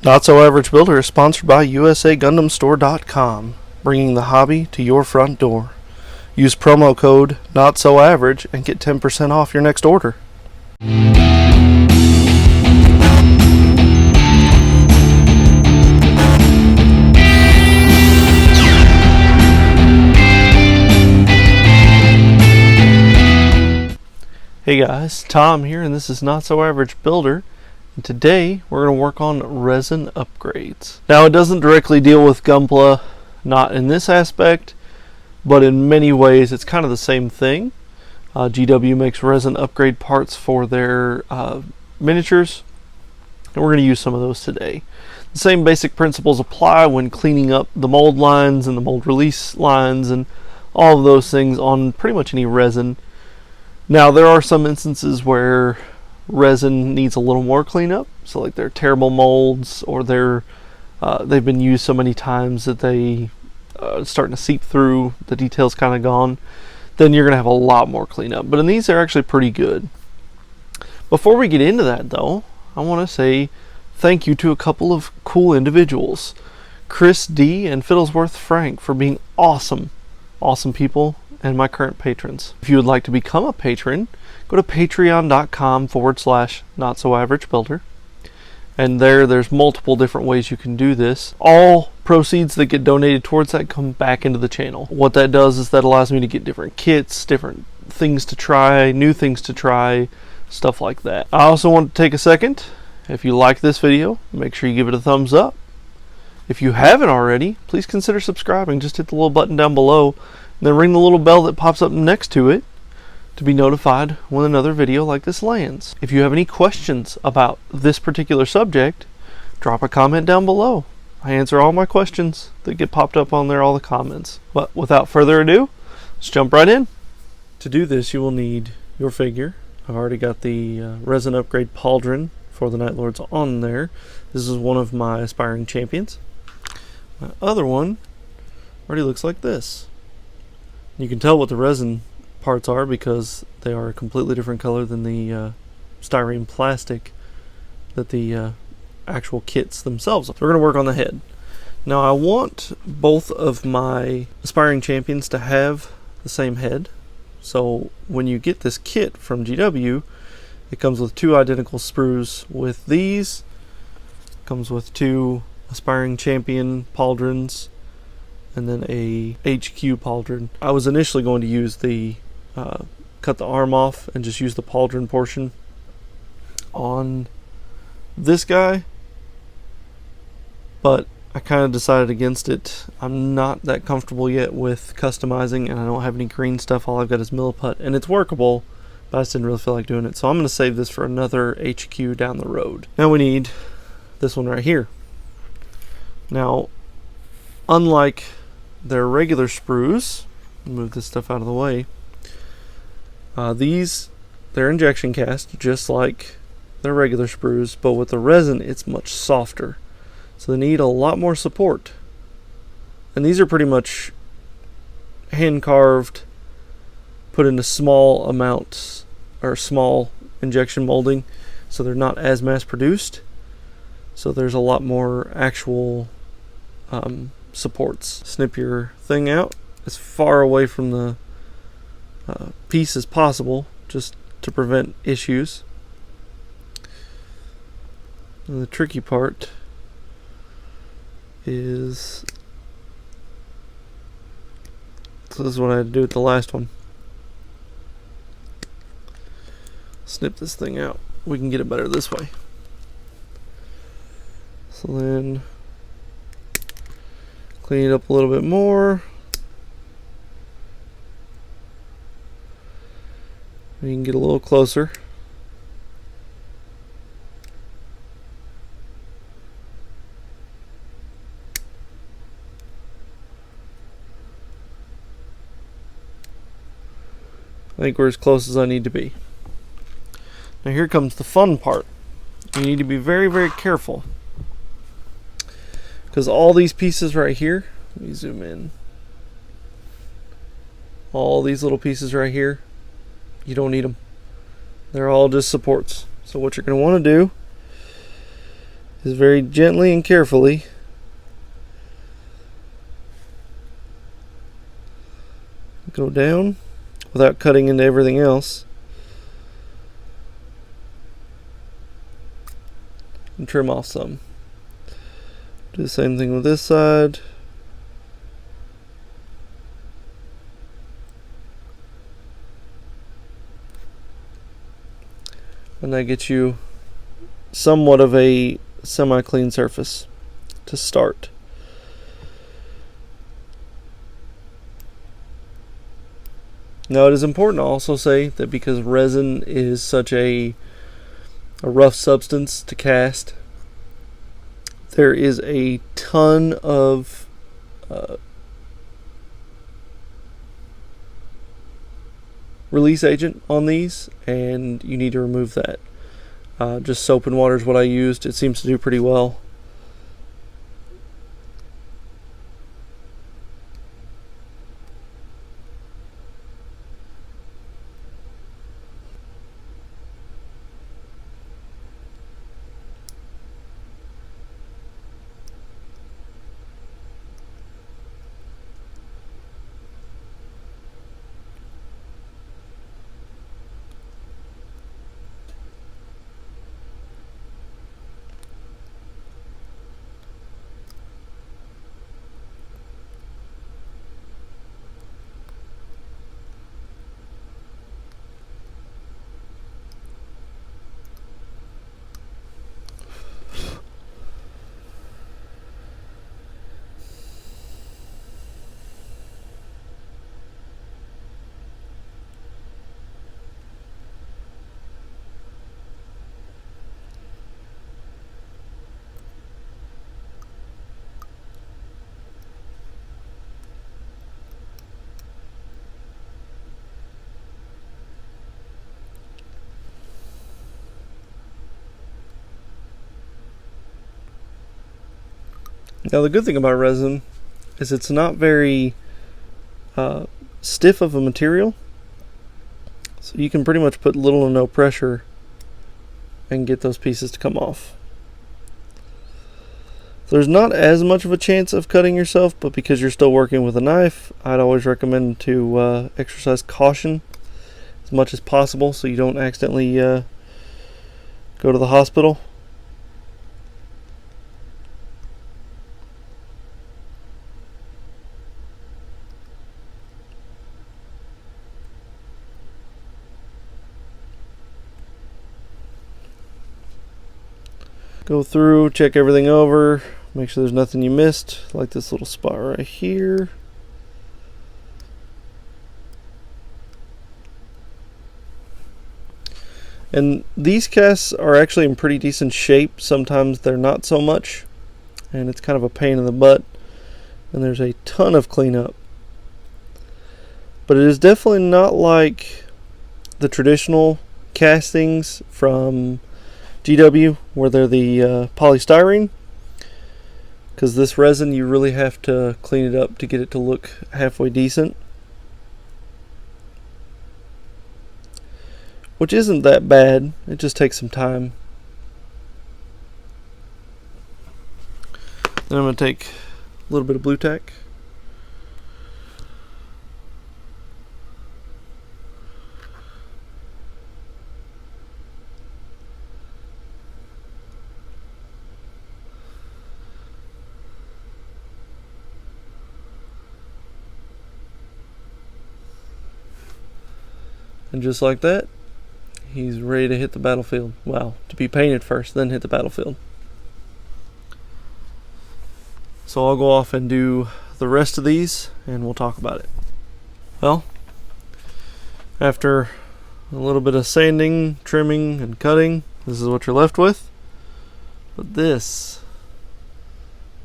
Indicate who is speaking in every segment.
Speaker 1: Not So Average Builder is sponsored by USAGundamStore.com, bringing the hobby to your front door. Use promo code NOTSOAVERAGE and get 10% off your next order. Hey guys, Tom here, and this is Not So Average Builder. And today we're going to work on resin upgrades. Now it doesn't directly deal with Gunpla, not in this aspect, but in many ways it's kind of the same thing. GW makes resin upgrade parts for their miniatures, and we're going to use some of those today. The same basic principles apply when cleaning up the mold lines and the mold release lines and all of those things on pretty much any resin. Now there are some instances where resin needs a little more cleanup, so like they're terrible molds, or they've been used so many times that they starting to seep through, the details kind of gone, then you're going to have a lot more cleanup. But in these, they're actually pretty good. Before we get into that though, I want to say thank you to a couple of cool individuals, Chris D and Fiddlesworth Frank, for being awesome people, and my current patrons. If you would like to become a patron, go to patreon.com/NotSoAverageBuilder, and there's multiple different ways you can do this. All proceeds that get donated towards that come back into the channel. What that does is that allows me to get different kits, different things to try, new things to try, stuff like that. I also want to take a second, if you like this video, make sure you give it a thumbs up. If you haven't already, please consider subscribing. Just hit the little button down below, and then ring the little bell that pops up next to it to be notified when another video like this lands. If you have any questions about this particular subject, drop a comment down below. I answer all my questions that get popped up on there, all the comments. But without further ado, let's jump right in. To do this, you will need your figure. I've already got the Resin Upgrade Pauldron for the Night Lords on there. This is one of my aspiring champions. My other one already looks like this. You can tell what the resin parts are because they are a completely different color than the styrene plastic that the actual kits themselves are. So we're going to work on the head. Now I want both of my aspiring champions to have the same head. So when you get this kit from GW, it comes with 2 identical sprues. With these, it comes with 2 aspiring champion pauldrons and then a HQ pauldron. I was initially going to use the cut the arm off and just use the pauldron portion on this guy, but I kind of decided against it. I'm not that comfortable yet with customizing, and I don't have any green stuff. All I've got is milliput, and it's workable, but I just didn't really feel like doing it, so I'm going to save this for another HQ down the road. Now we need this one right here. Now, unlike their regular sprues, move this stuff out of the way, they're injection cast just like their regular sprues, but with the resin it's much softer, so they need a lot more support. And these are pretty much hand carved, put into small amounts or small injection molding, so they're not as mass produced, so there's a lot more actual supports. Snip your thing out as far away from the piece as possible, just to prevent issues. And the tricky part is, so this is what I had to do with the last one. Snip this thing out. We can get it better this way. So then clean it up a little bit more. You can get a little closer. I think we're as close as I need to be. Now here comes the fun part. You need to be very, very careful, because all these pieces right here, let me zoom in, all these little pieces right here, you don't need them. They're all just supports. So what you're going to want to do is very gently and carefully go down without cutting into everything else, and trim off some. Do the same thing with this side. And that gets you somewhat of a semi-clean surface to start. Now it is important to also say that because resin is such a rough substance to cast, there is a ton of release agent on these, and you need to remove that. Just soap and water is what I used. It seems to do pretty well. Now the good thing about resin is it's not very stiff of a material, so you can pretty much put little to no pressure and get those pieces to come off. So there's not as much of a chance of cutting yourself, but because you're still working with a knife, I'd always recommend to exercise caution as much as possible so you don't accidentally go to the hospital. Go through, check everything over, make sure there's nothing you missed, like this little spot right here. And these casts are actually in pretty decent shape. Sometimes they're not so much, and it's kind of a pain in the butt, and there's a ton of cleanup. But it is definitely not like the traditional castings from GW, where they're the polystyrene, because this resin you really have to clean it up to get it to look halfway decent, which isn't that bad. It just takes some time. Then I'm going to take a little bit of blue tack. And just like that, he's ready to hit the battlefield. Well, to be painted first, then hit the battlefield. So I'll go off and do the rest of these, and we'll talk about it. Well, after a little bit of sanding, trimming, and cutting, this is what you're left with. But this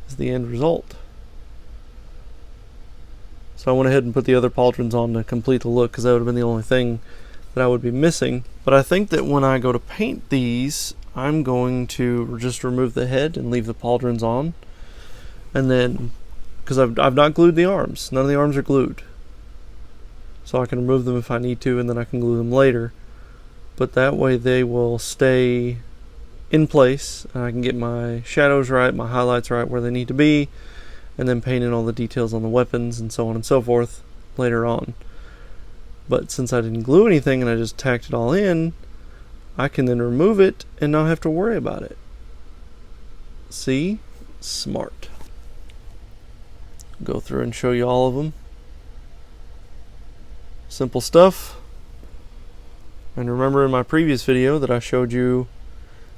Speaker 1: is the end result. So I went ahead and put the other pauldrons on to complete the look, because that would have been the only thing that I would be missing. But I think that when I go to paint these, I'm going to just remove the head and leave the pauldrons on. And then, because I've not glued the arms. None of the arms are glued. So I can remove them if I need to, and then I can glue them later. But that way they will stay in place, and I can get my shadows right, my highlights right where they need to be, and then paint in all the details on the weapons and so on and so forth later on. But since I didn't glue anything and I just tacked it all in, I can then remove it and not have to worry about it. See? Smart. Go through and show you all of them. Simple stuff. And remember in my previous video that I showed you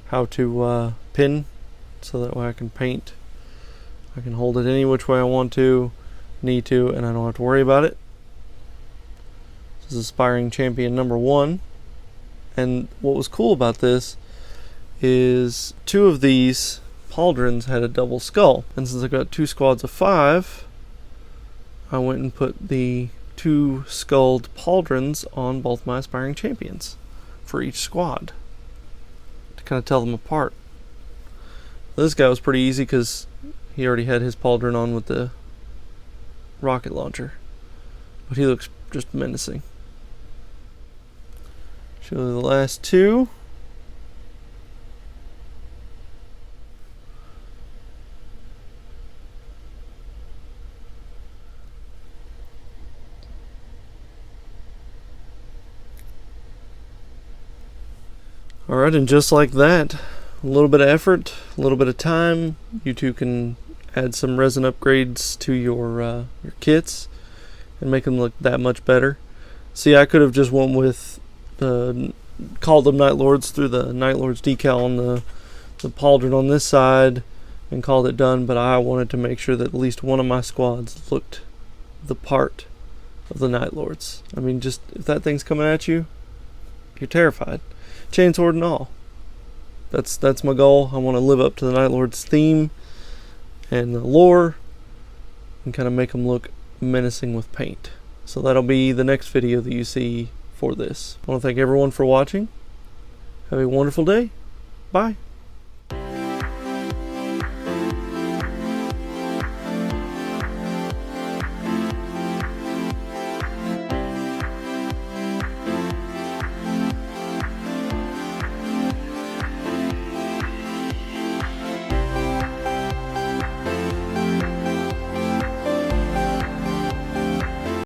Speaker 1: how to pin, so that way I can paint. I can hold it any which way I want to, need to, and I don't have to worry about it. This is Aspiring Champion number 1. And what was cool about this is 2 of these pauldrons had a double skull. And since I got 2 squads of 5, I went and put the 2 skulled pauldrons on both my Aspiring Champions for each squad to kind of tell them apart. This guy was pretty easy because he already had his pauldron on with the rocket launcher, but he looks just menacing. Show you the last 2. Alright, and just like that, a little bit of effort, a little bit of time, you two can add some resin upgrades to your kits and make them look that much better. See, I could have just went with called them Night Lords through the Night Lords decal on the pauldron on this side and called it done, but I wanted to make sure that at least one of my squads looked the part of the Night Lords. I mean, just if that thing's coming at you, you're terrified. Chainsword and all. That's my goal. I want to live up to the Night Lord's theme and the lore and kind of make them look menacing with paint. So that'll be the next video that you see for this. I want to thank everyone for watching. Have a wonderful day. Bye.